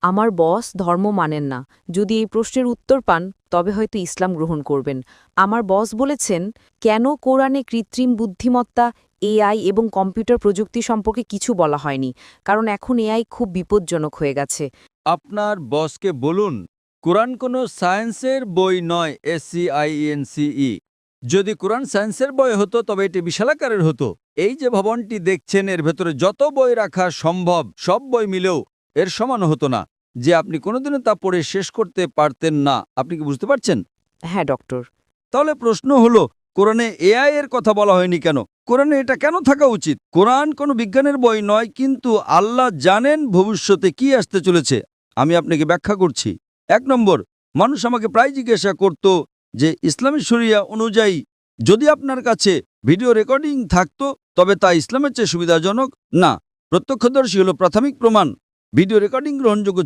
আমার বস ধর্ম মানেন না। যদি এই প্রশ্নের উত্তর পান তবে হয়তো ইসলাম গ্রহণ করবেন। আমার বস বলেছেন, কেন কোরআনে কৃত্রিম বুদ্ধিমত্তা, এআই এবং কম্পিউটার প্রযুক্তি সম্পর্কে কিছু বলা হয়নি? কারণ এখন এআই খুব বিপজ্জনক হয়ে গেছে। আপনার বসকে বলুন, কোরআন কোনো সায়েন্সের বই নয়। SCIENCE। যদি কোরআন সায়েন্সের বই হতো তবে এটি বিশালাকারের হতো। এই যে ভবনটি দেখছেন, এর ভেতরে যত বই রাখা সম্ভব সব বই মিলেও এর সমান হতো না, যে আপনি কোনোদিনও তা পড়ে শেষ করতে পারতেন না। আপনি কি বুঝতে পারছেন? হ্যাঁ ডক্টর। তাহলে প্রশ্ন হলো, কোরআনে এআই এর কথা বলা হয়নি কেন? কোরআনে এটা কেন থাকা উচিত? কোরআন কোনো বিজ্ঞানের বই নয়, কিন্তু আল্লাহ জানেন ভবিষ্যতে কি আসতে চলেছে। আমি আপনাকে ব্যাখ্যা করছি। ১ নম্বর, মানুষ আমাকে প্রায় জিজ্ঞাসা করত যে ইসলামী শরিয়া অনুযায়ী যদি আপনার কাছে ভিডিও রেকর্ডিং থাকতো তবে তা ইসলামের চেয়ে সুবিধাজনক না। প্রত্যক্ষদর্শী হলো প্রাথমিক প্রমাণ। ভিডিও রেকর্ডিং গ্রহণযোগ্য